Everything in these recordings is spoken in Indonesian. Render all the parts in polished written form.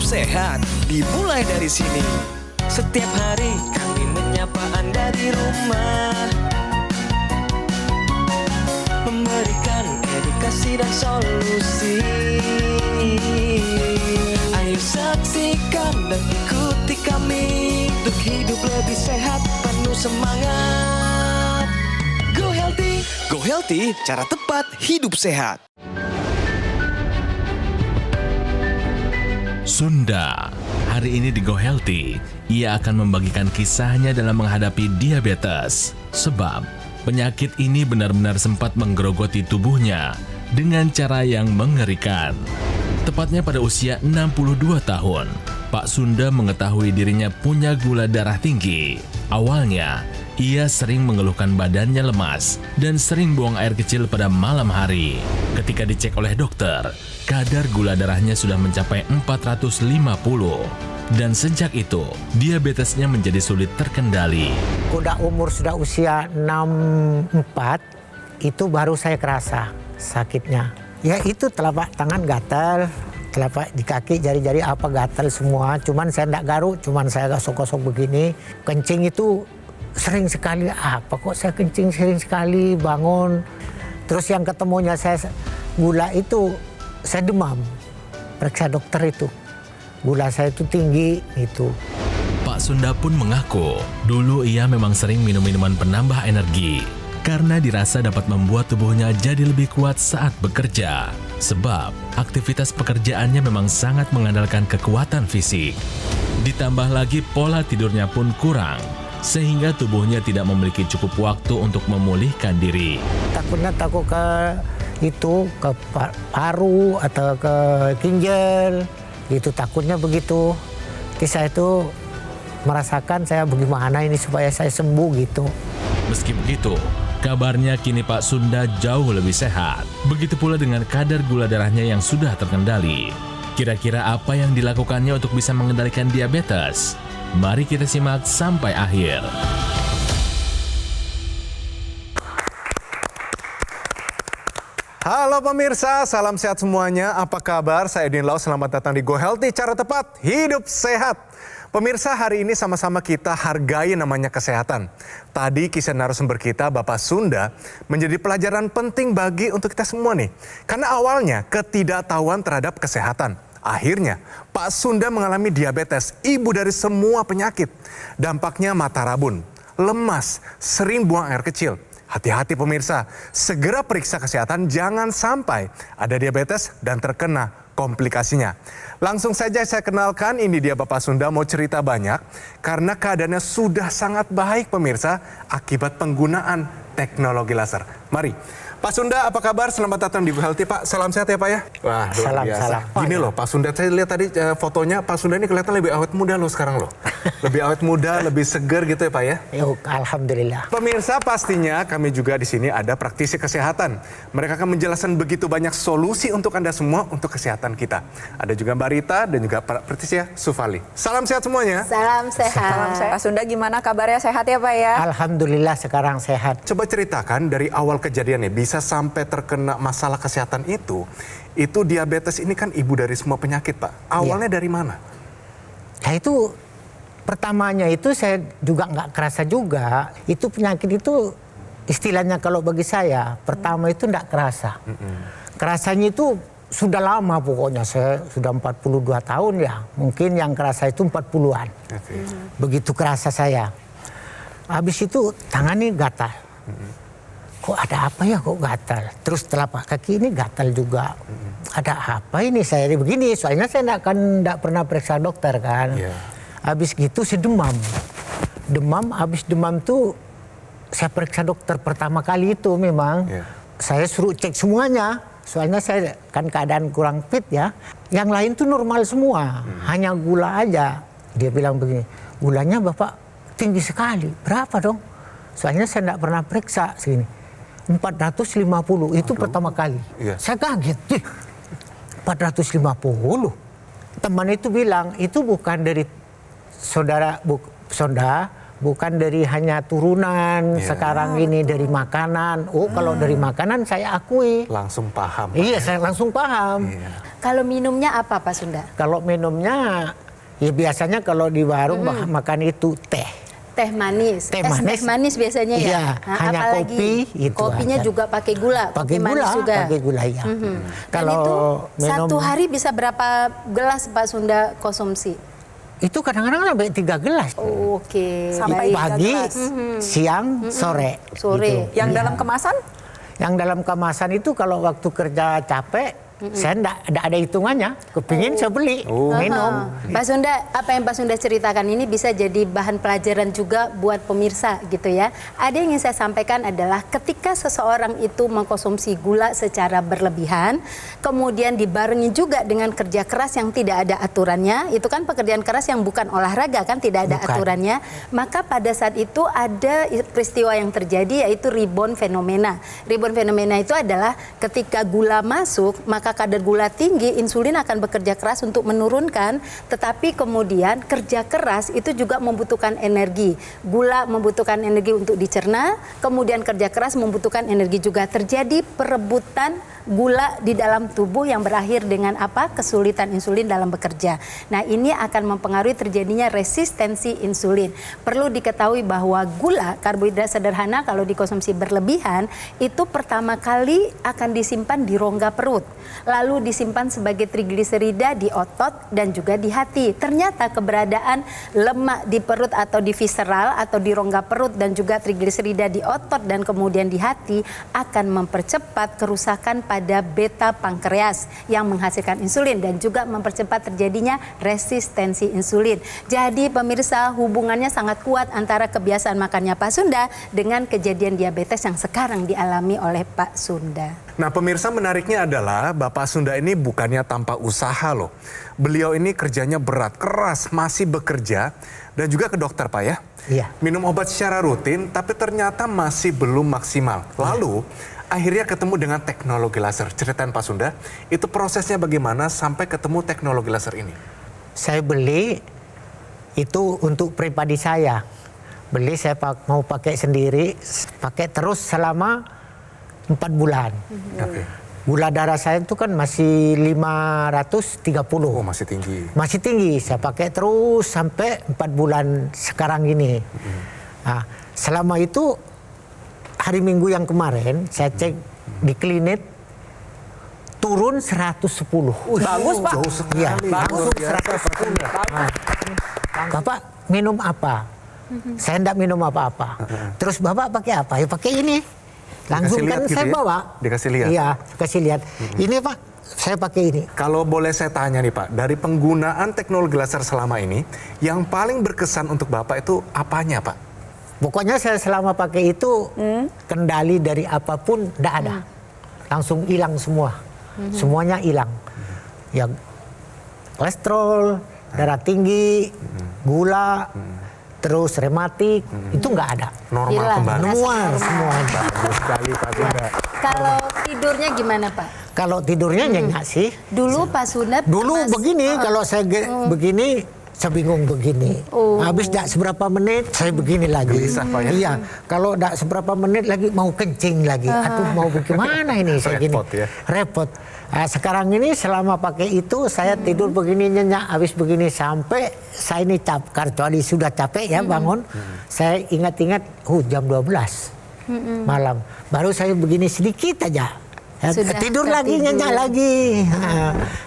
sehat dimulai dari sini. Setiap hari kami menyapa Anda di rumah, memberikan edukasi dan solusi. Ayo saksikan dan ikuti kami untuk hidup lebih sehat, penuh semangat. Go Healthy, cara tepat hidup sehat. Sunda. Hari ini di Go Healthy, ia akan membagikan kisahnya dalam menghadapi diabetes. Sebab penyakit ini benar-benar sempat menggerogoti tubuhnya dengan cara yang mengerikan. Tepatnya pada usia 62 tahun, Pak Sunda mengetahui dirinya punya gula darah tinggi. Awalnya, ia sering mengeluhkan badannya lemas dan sering buang air kecil pada malam hari. Ketika dicek oleh dokter, kadar gula darahnya sudah mencapai 450. Dan sejak itu, diabetesnya menjadi sulit terkendali. Udah umur sudah usia 64, itu baru saya kerasa sakitnya. Ya itu telapak tangan gatal, telapak di kaki, jari-jari apa gatal semua. Cuman saya enggak garuk, cuman saya gosok-gosok begini. Kencing itu sering sekali, apa kok saya kencing sering sekali, bangun. Terus yang ketemunya saya gula itu, saya demam. Periksa dokter itu, gula saya itu tinggi itu. Pak Sunda pun mengaku, dulu ia memang sering minum minuman penambah energi karena dirasa dapat membuat tubuhnya jadi lebih kuat saat bekerja. Sebab aktivitas pekerjaannya memang sangat mengandalkan kekuatan fisik. Ditambah lagi pola tidurnya pun kurang, sehingga tubuhnya tidak memiliki cukup waktu untuk memulihkan diri. Takutnya takut ke paru atau ke ginjal, itu takutnya begitu. Jadi saya itu merasakan saya bagaimana ini supaya saya sembuh gitu. Meski begitu, kabarnya kini Pak Sunda jauh lebih sehat. Begitu pula dengan kadar gula darahnya yang sudah terkendali. Kira-kira apa yang dilakukannya untuk bisa mengendalikan diabetes? Mari kita simak sampai akhir. Halo pemirsa, salam sehat semuanya. Apa kabar? Saya Edin Lau, selamat datang di Go Healthy, cara tepat hidup sehat. Pemirsa, hari ini sama-sama kita hargai namanya kesehatan. Tadi kisah narasumber kita, Bapak Sunda, menjadi pelajaran penting bagi untuk kita semua nih. Karena awalnya ketidaktahuan terhadap kesehatan. Akhirnya, Pak Sunda mengalami diabetes, ibu dari semua penyakit. Dampaknya mata rabun, lemas, sering buang air kecil. Hati-hati pemirsa, segera periksa kesehatan, jangan sampai ada diabetes dan terkena komplikasinya. Langsung saja saya kenalkan, ini dia Bapak Sunda, mau cerita banyak karena keadaannya sudah sangat baik pemirsa akibat penggunaan teknologi laser. Mari. Pak Sunda, apa kabar? Selamat datang di Go Healthy, Pak. Salam sehat ya, Pak ya. Wah, luar biasa. Salam. Gini loh, Pak Sunda, saya lihat tadi fotonya, Pak Sunda ini kelihatan lebih awet muda loh sekarang loh. Lebih awet muda, lebih segar gitu ya, Pak ya. Alhamdulillah. Pemirsa, pastinya kami juga di sini ada praktisi kesehatan. Mereka akan menjelaskan begitu banyak solusi untuk Anda semua untuk kesehatan kita. Ada juga Mbak Rita dan juga praktisi Sufali. Salam sehat semuanya. Salam sehat. Salam sehat. Pak Sunda gimana kabarnya, sehat ya Pak ya? Alhamdulillah sekarang sehat. Coba ceritakan dari awal kejadiannya bisa sampai terkena masalah kesehatan itu diabetes ini kan ibu dari semua penyakit, Pak. Awalnya dari mana? Nah itu pertamanya itu saya juga nggak kerasa juga. Itu penyakit itu istilahnya kalau bagi saya pertama itu nggak kerasa. Kerasanya itu sudah lama pokoknya, saya sudah 42 tahun ya. Mungkin yang kerasa itu 40-an. Begitu kerasa saya. Habis itu tangan ini gatal. Kok ada apa ya kok gatal? Terus telapak kaki ini gatal juga. Ada apa ini saya begini? Soalnya saya enggak pernah periksa dokter kan. Habis gitu saya demam. Habis demam tuh saya periksa dokter pertama kali itu memang. Saya suruh cek semuanya. Soalnya saya kan keadaan kurang fit ya. Yang lain tuh normal semua. Hanya gula aja. Dia bilang begini, gulanya Bapak tinggi sekali. Berapa dong? Soalnya saya enggak pernah periksa segini. 450 itu pertama kali. Saya kaget. 450. Teman itu bilang itu bukan dari saudara Sonda, bukan dari hanya turunan, sekarang ini dari makanan. Oh, kalau dari makanan saya akui. Langsung paham. Iya, saya langsung paham. Kalau minumnya apa Pak Sunda? Kalau minumnya, ya biasanya kalau di warung makan itu teh. Teh manis. Teh Es manis. teh manis biasanya ya. Iya, hanya apalagi kopi, itu kopinya aja. juga pakai gula, Pakai kopi manis gula, juga. pakai gula ya. Dan Kalau itu minum satu hari bisa berapa gelas Pak Sunda konsumsi? itu kadang-kadang sampai 3 gelas. Oke. Sampai baik. Pagi, 3 gelas. siang, sore. Sore. Gitu. Yang Iya. dalam kemasan? Yang dalam kemasan itu kalau waktu kerja capek, saya enggak ada hitungannya. Kepingin saya beli, minum. Pak Sunda, apa yang Pak Sunda ceritakan ini bisa jadi bahan pelajaran juga buat pemirsa gitu ya. Ada yang ingin saya sampaikan adalah ketika seseorang itu mengkonsumsi gula secara berlebihan, kemudian dibarengi juga dengan kerja keras yang tidak ada aturannya, itu kan pekerjaan keras yang bukan olahraga kan, tidak ada Bukan. aturannya, maka pada saat itu ada peristiwa yang terjadi yaitu rebound fenomena. Rebound fenomena itu adalah ketika gula masuk, maka kadar gula tinggi, insulin akan bekerja keras untuk menurunkan, tetapi kemudian kerja keras itu juga membutuhkan energi. Gula membutuhkan energi untuk dicerna, kemudian kerja keras membutuhkan energi juga. Terjadi perebutan gula di dalam tubuh yang berakhir dengan apa? Kesulitan insulin dalam bekerja. Nah, ini akan mempengaruhi terjadinya resistensi insulin. Perlu diketahui bahwa gula, karbohidrat sederhana kalau dikonsumsi berlebihan, itu pertama kali akan disimpan di rongga perut. Lalu disimpan sebagai trigliserida di otot dan juga di hati. Ternyata keberadaan lemak di perut atau di visceral atau di rongga perut dan juga trigliserida di otot dan kemudian di hati akan mempercepat kerusakan pada beta pankreas yang menghasilkan insulin dan juga mempercepat terjadinya resistensi insulin. Jadi pemirsa, hubungannya sangat kuat antara kebiasaan makannya Pak Sunda dengan kejadian diabetes yang sekarang dialami oleh Pak Sunda. Nah, pemirsa, menariknya adalah Bapak Sunda ini bukannya tanpa usaha loh. Beliau ini kerjanya berat, keras, masih bekerja dan juga ke dokter Pak ya. Iya. Minum obat secara rutin tapi ternyata masih belum maksimal. Lalu akhirnya ketemu dengan teknologi laser. Ceritain Pak Sunda, itu prosesnya bagaimana sampai ketemu teknologi laser ini? Saya beli itu untuk pribadi saya. Beli saya mau pakai sendiri, pakai terus selama 4 bulan. Oke. Gula darah saya itu kan masih 530. Oh, masih tinggi. Masih tinggi, saya pakai terus sampai 4 bulan sekarang ini. Nah, selama itu hari Minggu yang kemarin saya cek di klinik turun 110. Bagus, Pak. Jauh sekali. Iya, Bagus. langsung 110. Nah, Bapak minum apa? Saya enggak minum apa-apa. Terus Bapak pakai apa? Ya pakai ini. Langsung Dikasih kan lihat gitu saya ya? bawa. Dikasih lihat? Iya, kasih lihat. Ini Pak, saya pakai ini. Kalau boleh saya tanya nih Pak, dari penggunaan teknologi laser selama ini, yang paling berkesan untuk Bapak itu apanya Pak? Pokoknya saya selama pakai itu kendali dari apapun tidak ada. Langsung hilang semua. Semuanya hilang. Ya kolesterol, darah tinggi, gula, terus rematik, itu nggak ada. Normal Hilang. kembali. Semua. Bagus sekali Pak Sunda. Kalau tidurnya gimana Pak? Kalau tidurnya nyenyak sih. Dulu Pak Sunda Dulu begini, kalau saya begini, saya bingung begini. Habis tidak seberapa menit, saya begini lagi. Gelisah, Pak, ya? Iya, kalau tidak seberapa menit lagi mau kencing lagi. Aduh, mau bagaimana ini saya gini. Repot, ya? Repot. Nah, sekarang ini selama pakai itu, saya tidur begini nyenyak, habis begini sampai saya ini kecuali sudah capek ya bangun, saya ingat-ingat, jam 12 malam. Baru saya begini sedikit aja. Sudah Tidur lagi, tertidur. nyenyak lagi.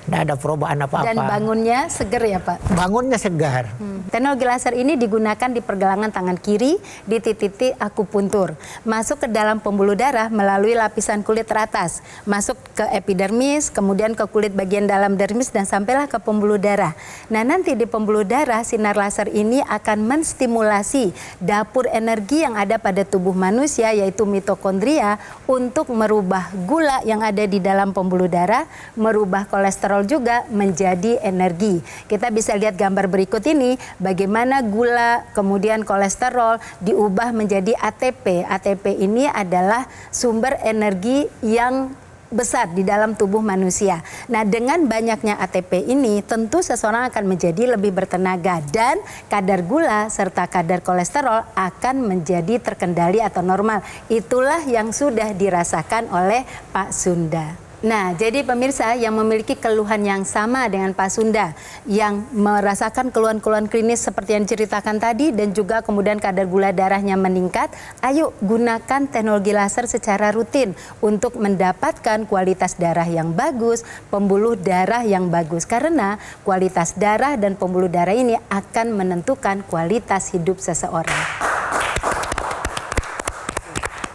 Tidak ada perubahan apa-apa. Dan bangunnya seger ya Pak? Bangunnya segar. Teknologi laser ini digunakan di pergelangan tangan kiri di titik akupuntur. Masuk ke dalam pembuluh darah melalui lapisan kulit teratas. Masuk ke epidermis, kemudian ke kulit bagian dalam dermis dan sampailah ke pembuluh darah. Nah, nanti di pembuluh darah sinar laser ini akan menstimulasi dapur energi yang ada pada tubuh manusia yaitu mitokondria untuk merubah gula yang ada di dalam pembuluh darah, merubah kolesterol juga menjadi energi. Kita bisa lihat gambar berikut ini, bagaimana gula kemudian kolesterol diubah menjadi ATP. ATP ini adalah sumber energi yang besar di dalam tubuh manusia. Nah, dengan banyaknya ATP ini tentu seseorang akan menjadi lebih bertenaga dan kadar gula serta kadar kolesterol akan menjadi terkendali atau normal. Itulah yang sudah dirasakan oleh Pak Sunda. Nah, jadi pemirsa yang memiliki keluhan yang sama dengan Pak Sunda, yang merasakan keluhan-keluhan klinis seperti yang diceritakan tadi dan juga kemudian kadar gula darahnya meningkat, ayo gunakan teknologi laser secara rutin untuk mendapatkan kualitas darah yang bagus, pembuluh darah yang bagus. Karena kualitas darah dan pembuluh darah ini akan menentukan kualitas hidup seseorang.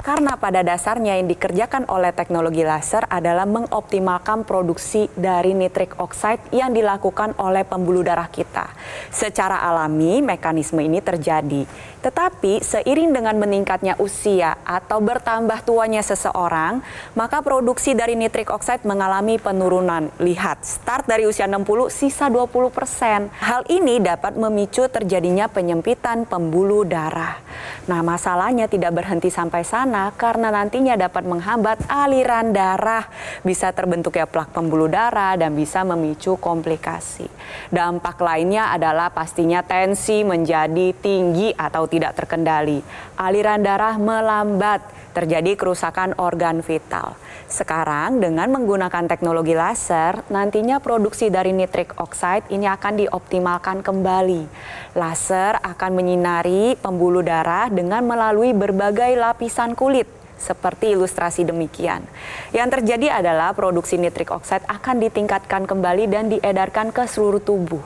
Karena pada dasarnya yang dikerjakan oleh teknologi laser adalah mengoptimalkan produksi dari nitrik oxide yang dilakukan oleh pembuluh darah kita. Secara alami mekanisme ini terjadi. Tetapi seiring dengan meningkatnya usia atau bertambah tuanya seseorang, maka produksi dari nitrik oxide mengalami penurunan. Lihat, start dari usia 60, sisa 20%. Hal ini dapat memicu terjadinya penyempitan pembuluh darah. Nah, masalahnya tidak berhenti sampai sana karena nantinya dapat menghambat aliran darah, bisa terbentuknya plak pembuluh darah dan bisa memicu komplikasi. Dampak lainnya adalah pastinya tensi menjadi tinggi atau tidak terkendali. Aliran darah melambat, terjadi kerusakan organ vital. Sekarang dengan menggunakan teknologi laser, nantinya produksi dari nitrik oxide ini akan dioptimalkan kembali. Laser akan menyinari pembuluh darah dengan melalui berbagai lapisan kulit, seperti ilustrasi demikian. Yang terjadi adalah produksi nitrik oxide akan ditingkatkan kembali dan diedarkan ke seluruh tubuh.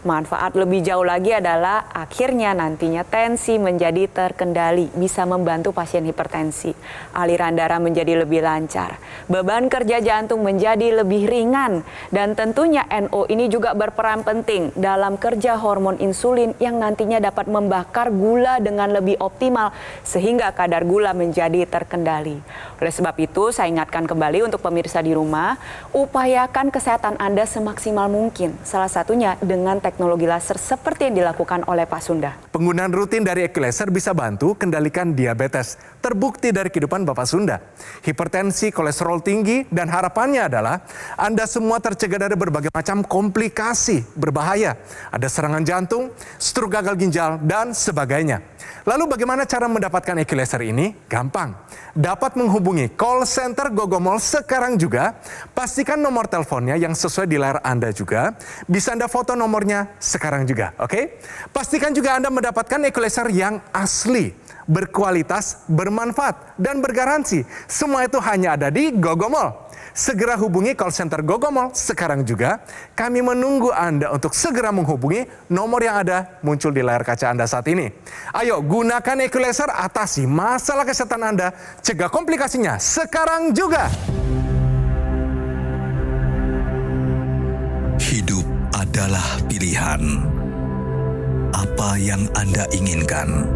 Manfaat lebih jauh lagi adalah akhirnya nantinya tensi menjadi terkendali, bisa membantu pasien hipertensi. Aliran darah menjadi lebih lancar, beban kerja jantung menjadi lebih ringan, dan tentunya NO ini juga berperan penting dalam kerja hormon insulin yang nantinya dapat membakar gula dengan lebih optimal sehingga kadar gula menjadi terkendali. Oleh sebab itu, saya ingatkan kembali untuk pemirsa di rumah, upayakan kesehatan Anda semaksimal mungkin. Salah satunya dengan teknologi laser seperti yang dilakukan oleh Pak Sunda. Penggunaan rutin dari EQ Laser bisa bantu kendalikan diabetes. Terbukti dari kehidupan Bapak Sunda. Hipertensi, kolesterol tinggi, dan harapannya adalah Anda semua tercegah dari berbagai macam komplikasi berbahaya. Ada serangan jantung, stroke gagal ginjal, dan sebagainya. Lalu bagaimana cara mendapatkan EQ Laser ini? Gampang. Dapat menghubungi call center Gogomol sekarang juga. Pastikan nomor teleponnya yang sesuai di layar Anda juga. Bisa Anda foto nomornya sekarang juga, oke? Pastikan juga Anda mendapatkan EQ Laser yang asli, berkualitas, bermanfaat, dan bergaransi. Semua itu hanya ada di Gogomol. Segera hubungi call center Gogomol sekarang juga. Kami menunggu Anda untuk segera menghubungi nomor yang ada muncul di layar kaca Anda saat ini. Ayo gunakan EQ Laser, atasi masalah kesehatan Anda, cegah komplikasinya sekarang juga. Hidup adalah pilihan. Apa yang Anda inginkan?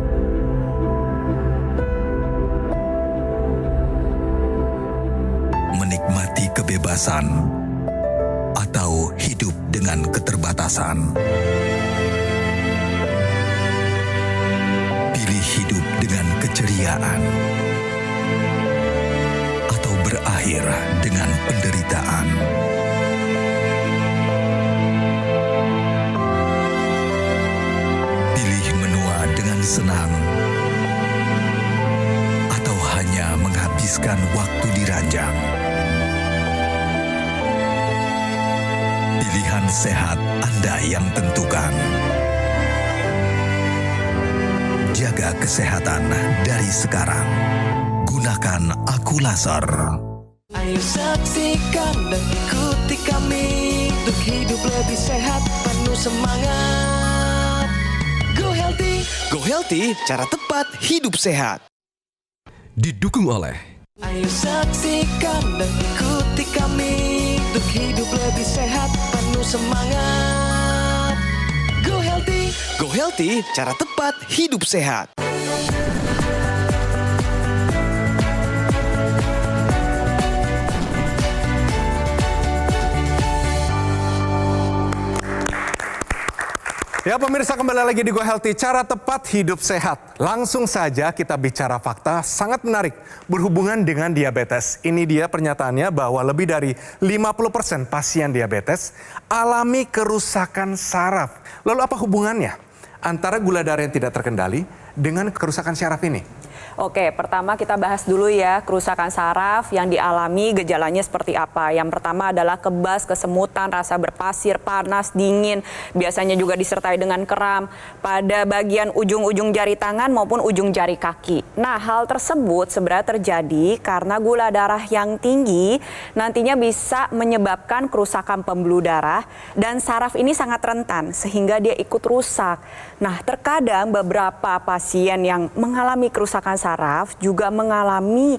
Menikmati kebebasan atau hidup dengan keterbatasan? Pilih hidup dengan keceriaan atau berakhir dengan penderitaan? Pilih menua dengan senang atau hanya menghabiskan waktu di ranjang? Pilihan sehat Anda yang tentukan. Jaga kesehatan dari sekarang. Gunakan Aku Laser. Ayo saksikan dan ikuti kami untuk hidup lebih sehat, penuh semangat. Go Healthy, cara tepat hidup sehat. Didukung oleh Ayo saksikan dan ikuti kami untuk hidup lebih sehat, penuh semangat. Go Healthy, cara tepat hidup sehat. Ya pemirsa, kembali lagi di Go Healthy, cara tepat hidup sehat. Langsung saja kita bicara fakta sangat menarik berhubungan dengan diabetes. Ini dia pernyataannya bahwa lebih dari 50% pasien diabetes alami kerusakan saraf. Lalu apa hubungannya antara gula darah yang tidak terkendali dengan kerusakan saraf ini? Oke, pertama kita bahas dulu ya kerusakan saraf yang dialami gejalanya seperti apa. Yang pertama adalah kebas, kesemutan, rasa berpasir, panas, dingin. Biasanya juga disertai dengan kram pada bagian ujung-ujung jari tangan maupun ujung jari kaki. Nah, hal tersebut sebenarnya terjadi karena gula darah yang tinggi nantinya bisa menyebabkan kerusakan pembuluh darah dan saraf ini sangat rentan sehingga dia ikut rusak. Nah, terkadang beberapa pasien yang mengalami kerusakan saraf juga mengalami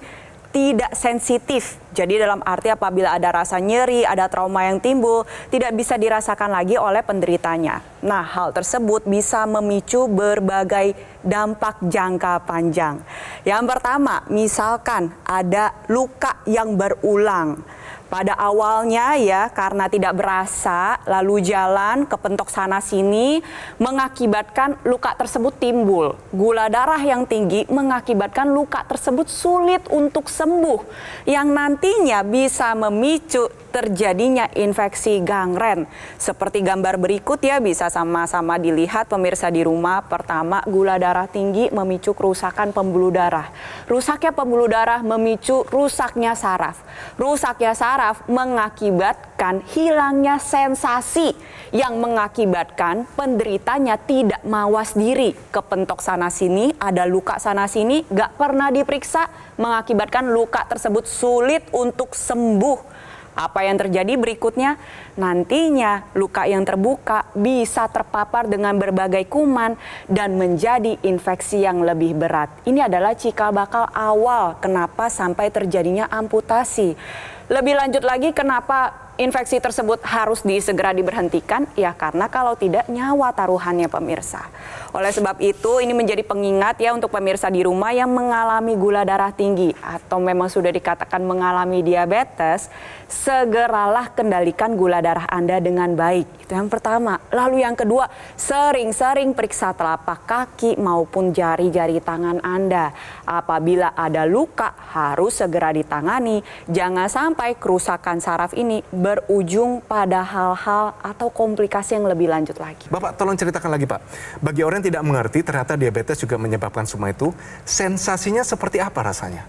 tidak sensitif. Jadi dalam arti apabila ada rasa nyeri, ada trauma yang timbul, tidak bisa dirasakan lagi oleh penderitanya. Nah, hal tersebut bisa memicu berbagai dampak jangka panjang. Yang pertama, misalkan ada luka yang berulang. Pada awalnya ya karena tidak berasa lalu jalan kepentok sana sini mengakibatkan luka tersebut timbul. Gula darah yang tinggi mengakibatkan luka tersebut sulit untuk sembuh yang nantinya bisa memicu terjadinya infeksi gangren. Seperti gambar berikut ya bisa sama-sama dilihat pemirsa di rumah. Pertama, gula darah tinggi memicu kerusakan pembuluh darah. Rusaknya pembuluh darah memicu rusaknya saraf. Rusaknya saraf mengakibatkan hilangnya sensasi yang mengakibatkan penderitanya tidak mawas diri. Kepentok sana sini, ada luka sana sini, gak pernah diperiksa, mengakibatkan luka tersebut sulit untuk sembuh. Apa yang terjadi berikutnya? Nantinya luka yang terbuka bisa terpapar dengan berbagai kuman dan menjadi infeksi yang lebih berat. Ini adalah cikal bakal awal kenapa sampai terjadinya amputasi. Lebih lanjut lagi kenapa infeksi tersebut harus segera diberhentikan? Ya karena kalau tidak nyawa taruhannya pemirsa. Oleh sebab itu ini menjadi pengingat ya untuk pemirsa di rumah yang mengalami gula darah tinggi atau memang sudah dikatakan mengalami diabetes, segeralah kendalikan gula darah Anda dengan baik. Itu yang pertama. Lalu yang kedua, sering-sering periksa telapak kaki maupun jari-jari tangan Anda. Apabila ada luka harus segera ditangani. Jangan sampai kerusakan saraf ini berujung pada hal-hal atau komplikasi yang lebih lanjut lagi. Bapak tolong ceritakan lagi Pak, bagi orang yang tidak mengerti ternyata diabetes juga menyebabkan semua itu, sensasinya seperti apa rasanya?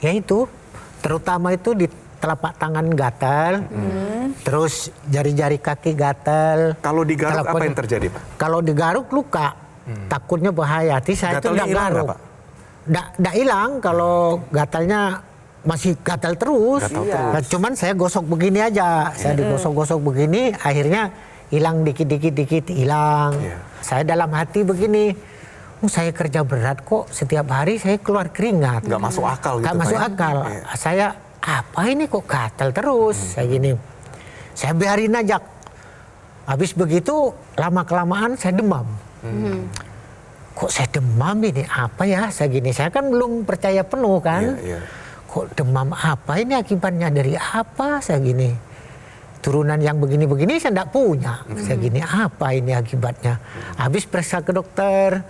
Yaitu terutama itu di telapak tangan gatal, terus jari-jari kaki gatal. Kalau digaruk apa yang terjadi Pak? Kalau digaruk luka, takutnya bahaya. Jadi saya itu tidak garuk. Tidak hilang kalau gatalnya masih gatal terus. Nah, cuman saya gosok begini aja, saya digosok-gosok begini, akhirnya hilang dikit-dikit hilang. Saya dalam hati begini, saya kerja berat kok setiap hari saya keluar keringat. Nggak masuk akal gitu. Nggak masuk akal. Saya apa ini kok gatal terus, saya gini. Saya biarin aja. Habis begitu lama-kelamaan saya demam. Kok saya demam ini apa ya, saya gini. Saya kan belum percaya penuh kan. Kok demam apa ini akibatnya dari apa, saya gini. Turunan yang begini-begini saya tidak punya. Saya gini, apa ini akibatnya? Habis periksa ke dokter,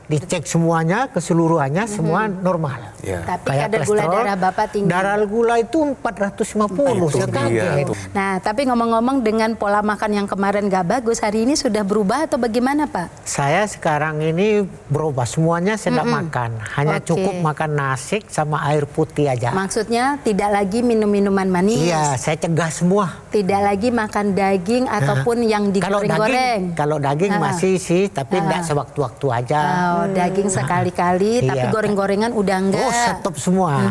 dicek semuanya, keseluruhannya semua normal. Tapi kadar gula darah Bapak tinggi. Darah gula itu 450, saya kaget. Nah, tapi ngomong-ngomong dengan pola makan yang kemarin gak bagus, hari ini sudah berubah atau bagaimana Pak? Saya sekarang ini berubah, semuanya saya tidak makan. Hanya cukup makan nasi sama air putih aja. Maksudnya tidak lagi minum minuman manis? Iya, saya cegah semua. Tidak lagi makan daging ataupun yang digoreng-goreng? Kalau daging masih sih, tapi tidak sewaktu-waktu aja. Daging sekali-kali, tapi goreng-gorengan udah enggak. Stop semua.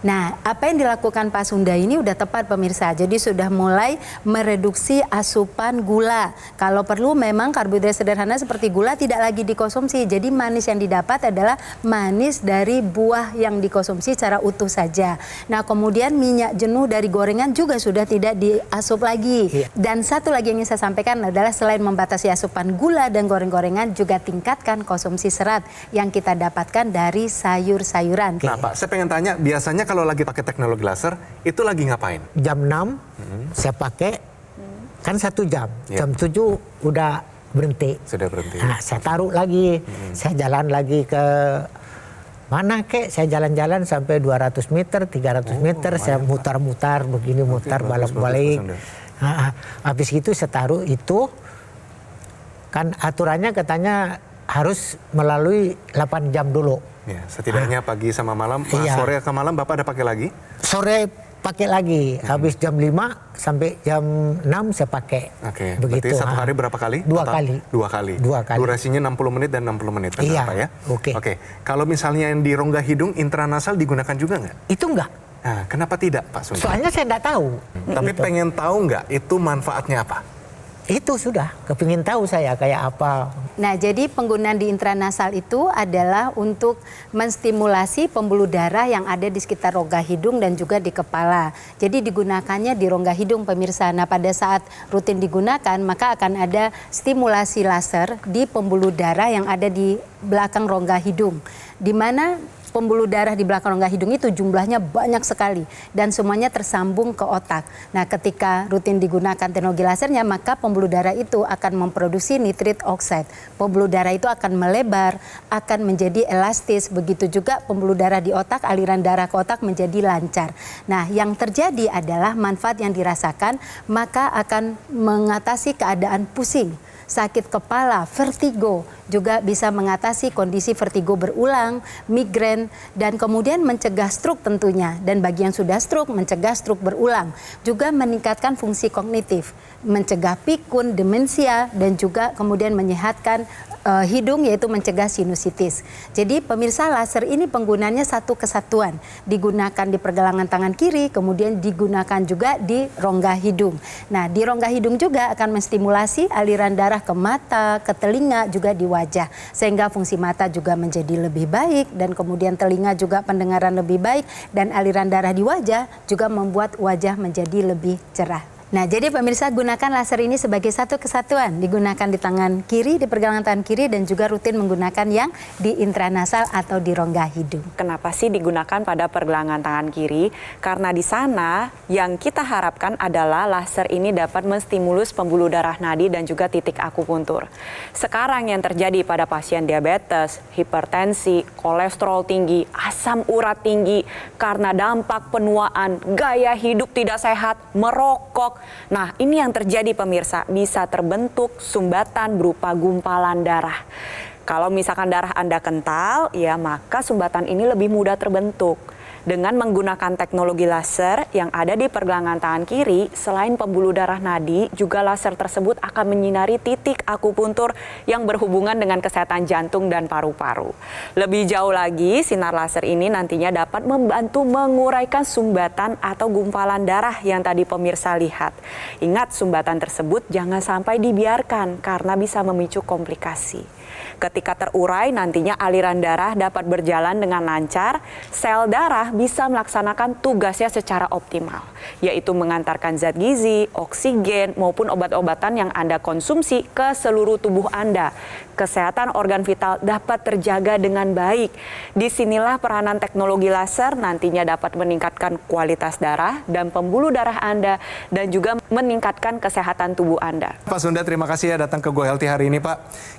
Nah, apa yang dilakukan Pak Sunda ini udah tepat pemirsa. Jadi sudah mulai mereduksi asupan gula. Kalau perlu memang karbohidrat sederhana seperti gula tidak lagi dikonsumsi. Jadi manis yang didapat adalah manis dari buah yang dikonsumsi secara utuh saja. Nah, kemudian minyak jenuh dari gorengan juga sudah tidak diasup lagi. Dan satu lagi yang ingin saya sampaikan adalah selain membatasi asupan gula dan goreng-gorengan, juga tingkatkan konsumsi serat yang kita dapatkan dari sayur-sayuran. Nah Pak, saya pengen tanya, biasanya kalau lagi pakai teknologi laser, itu lagi ngapain? Jam 6 saya pakai, kan 1 jam. Ya. Jam 7 udah berhenti. Sudah berhenti. Nah, saya taruh lagi. Saya jalan lagi ke mana kek? Saya jalan-jalan sampai 200 meter, 300 meter. Saya mutar-mutar, begini mutar, balik-balik. Habis itu saya taruh itu. Kan aturannya katanya harus melalui 8 jam dulu. Ya, setidaknya pagi sama malam, Iya. sore ke malam Bapak ada pakai lagi? Sore pakai lagi. Habis jam 5 sampai jam 6 saya pakai. Oke, Begitu. berarti 1 hari berapa kali? 2 Total? kali. 2 kali. 2 kali. Durasinya 60 menit dan 60 menit. Benar Iya, Pak ya? oke. Kalau misalnya yang di rongga hidung intranasal digunakan juga nggak? Itu enggak. Nah, kenapa tidak Pak Sunda? Soalnya saya enggak tahu. Tapi Gitu. pengen tahu nggak itu manfaatnya apa? Itu sudah, kepingin tahu saya kayak apa. Nah, jadi penggunaan di intranasal itu adalah untuk menstimulasi pembuluh darah yang ada di sekitar rongga hidung dan juga di kepala. Jadi digunakannya di rongga hidung pemirsa. Nah, pada saat rutin digunakan maka akan ada stimulasi laser di pembuluh darah yang ada di belakang rongga hidung. Di mana pembuluh darah di belakang rongga hidung itu jumlahnya banyak sekali dan semuanya tersambung ke otak. Nah, ketika rutin digunakan teknologi lasernya, maka pembuluh darah itu akan memproduksi nitrit oxide. Pembuluh darah itu akan melebar, akan menjadi elastis. Begitu juga pembuluh darah di otak, aliran darah ke otak menjadi lancar. Nah, yang terjadi adalah manfaat yang dirasakan, maka akan mengatasi keadaan pusing, sakit kepala, vertigo, juga bisa mengatasi kondisi vertigo berulang, migrain, dan kemudian mencegah stroke tentunya. Dan bagi yang sudah stroke, mencegah stroke berulang. Juga meningkatkan fungsi kognitif, mencegah pikun, demensia, dan juga kemudian menyehatkan hidung, yaitu mencegah sinusitis. Jadi pemirsa, laser ini penggunaannya satu kesatuan. Digunakan di pergelangan tangan kiri, kemudian digunakan juga di rongga hidung. Nah, di rongga hidung juga akan menstimulasi aliran darah ke mata, ke telinga, juga di wajah. Sehingga fungsi mata juga menjadi lebih baik, dan kemudian telinga juga pendengaran lebih baik, dan aliran darah di wajah juga membuat wajah menjadi lebih cerah. Nah, jadi pemirsa, gunakan laser ini sebagai satu kesatuan. Digunakan di tangan kiri, di pergelangan tangan kiri, dan juga rutin menggunakan yang di intranasal atau di rongga hidung. Kenapa sih digunakan pada pergelangan tangan kiri? Karena di sana yang kita harapkan adalah laser ini dapat menstimulus pembuluh darah nadi dan juga titik akupuntur. Sekarang yang terjadi pada pasien diabetes, hipertensi, kolesterol tinggi, asam urat tinggi, karena dampak penuaan, gaya hidup tidak sehat, merokok. Nah, ini yang terjadi pemirsa, bisa terbentuk sumbatan berupa gumpalan darah. Kalau misalkan darah Anda kental, ya maka sumbatan ini lebih mudah terbentuk. Dengan menggunakan teknologi laser yang ada di pergelangan tangan kiri, selain pembuluh darah nadi, juga laser tersebut akan menyinari titik akupuntur yang berhubungan dengan kesehatan jantung dan paru-paru. Lebih jauh lagi, sinar laser ini nantinya dapat membantu menguraikan sumbatan atau gumpalan darah yang tadi pemirsa lihat. Ingat, sumbatan tersebut jangan sampai dibiarkan karena bisa memicu komplikasi. Ketika terurai, nantinya aliran darah dapat berjalan dengan lancar, sel darah bisa melaksanakan tugasnya secara optimal, yaitu mengantarkan zat gizi, oksigen, maupun obat-obatan yang Anda konsumsi ke seluruh tubuh Anda. Kesehatan organ vital dapat terjaga dengan baik. Disinilah peranan teknologi laser nantinya dapat meningkatkan kualitas darah dan pembuluh darah Anda, dan juga meningkatkan kesehatan tubuh Anda. Pak Sunda, terima kasih ya datang ke Go Healthy hari ini Pak.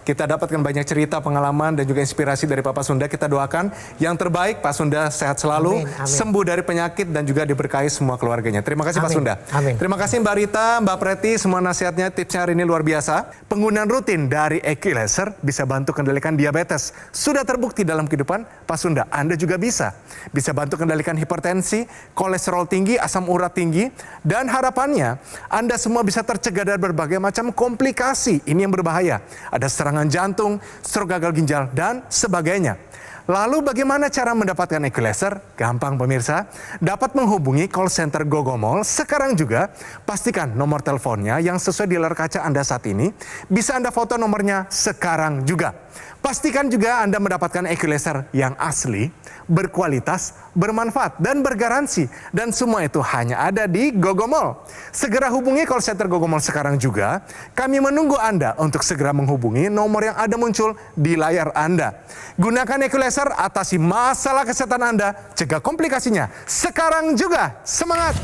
Kita dapatkan banyak cerita, pengalaman, dan juga inspirasi dari Pak Sunda. Kita doakan yang terbaik, Pak Sunda sehat selalu, Amin, amin. sembuh dari penyakit, dan juga diberkahi semua keluarganya. Terima kasih Pak Amin, Sunda. amin. Terima kasih Mbak Rita, Mbak Preti, semua nasihatnya, tipsnya hari ini luar biasa. Penggunaan rutin dari EQ Laser bisa bantu kendalikan diabetes. Sudah terbukti dalam kehidupan Pak Sunda, Anda juga bisa. Bisa bantu kendalikan hipertensi, kolesterol tinggi, asam urat tinggi, dan harapannya Anda semua bisa tercegah dari berbagai macam komplikasi. Ini yang berbahaya. Ada serangan jantung, stroke gagal ginjal, dan sebagainya. Lalu bagaimana cara mendapatkan EQ Laser? Gampang pemirsa, dapat menghubungi call center Gogomol. Sekarang juga pastikan nomor teleponnya yang sesuai di layar kaca Anda saat ini. Bisa Anda foto nomornya sekarang juga. Pastikan juga Anda mendapatkan EQ Laser yang asli, berkualitas, bermanfaat, dan bergaransi. Dan semua itu hanya ada di Gogomol. Segera hubungi call center Gogomol sekarang juga. Kami menunggu Anda untuk segera menghubungi nomor yang ada muncul di layar Anda. Gunakan EQ Laser, atasi masalah kesehatan Anda, cegah komplikasinya. Sekarang juga, semangat!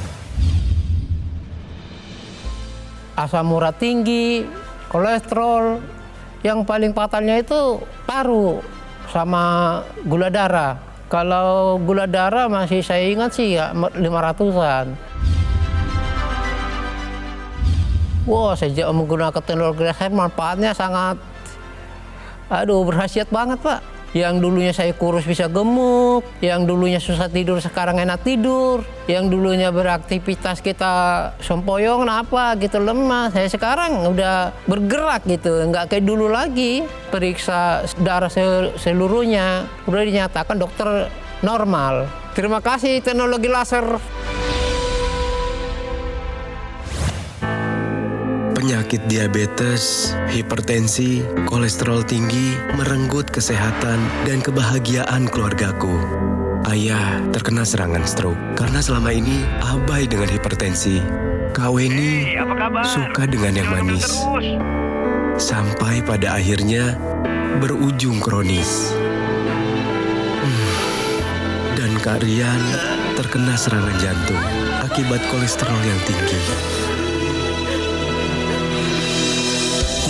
asam urat tinggi, kolesterol. Yang paling fatalnya itu paru sama gula darah. Kalau gula darah masih saya ingat sih ya 500-an. Wah, sejak menggunakan teknologi laser manfaatnya sangat berkhasiat banget, Pak. Yang dulunya saya kurus bisa gemuk, yang dulunya susah tidur sekarang enak tidur, yang dulunya beraktivitas kita sempoyong gitu lemah, saya sekarang udah bergerak gitu, nggak kayak dulu lagi. Periksa darah seluruhnya, udah dinyatakan dokter normal. Terima kasih teknologi laser. Penyakit diabetes, hipertensi, kolesterol tinggi merenggut kesehatan dan kebahagiaan keluargaku. Ayah terkena serangan stroke karena selama ini abai dengan hipertensi. Kak Weni suka dengan yang manis. Sampai pada akhirnya berujung kronis. Dan Kak Rian terkena serangan jantung akibat kolesterol yang tinggi.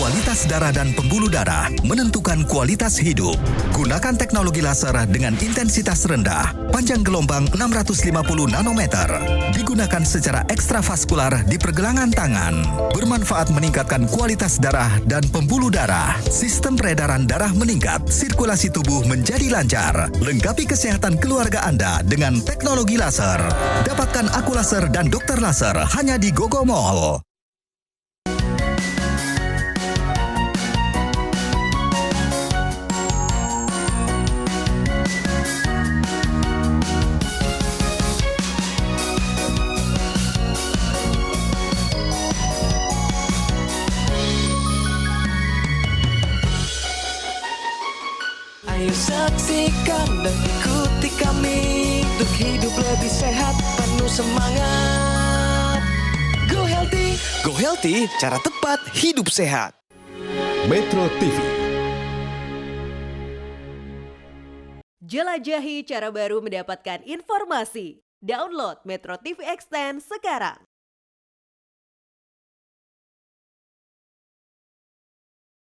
Kualitas darah dan pembuluh darah menentukan kualitas hidup. Gunakan teknologi laser dengan intensitas rendah, panjang gelombang 650 nanometer. Digunakan secara ekstravaskular di pergelangan tangan. Bermanfaat meningkatkan kualitas darah dan pembuluh darah. Sistem peredaran darah meningkat, sirkulasi tubuh menjadi lancar. Lengkapi kesehatan keluarga Anda dengan teknologi laser. Dapatkan Aku Laser dan Dokter Laser hanya di Gogo Mall. Ayo saksikan dan ikuti kami untuk hidup lebih sehat, penuh semangat. Go Healthy, cara tepat hidup sehat. Metro TV. Jelajahi cara baru mendapatkan informasi. Download Metro TV Extend sekarang.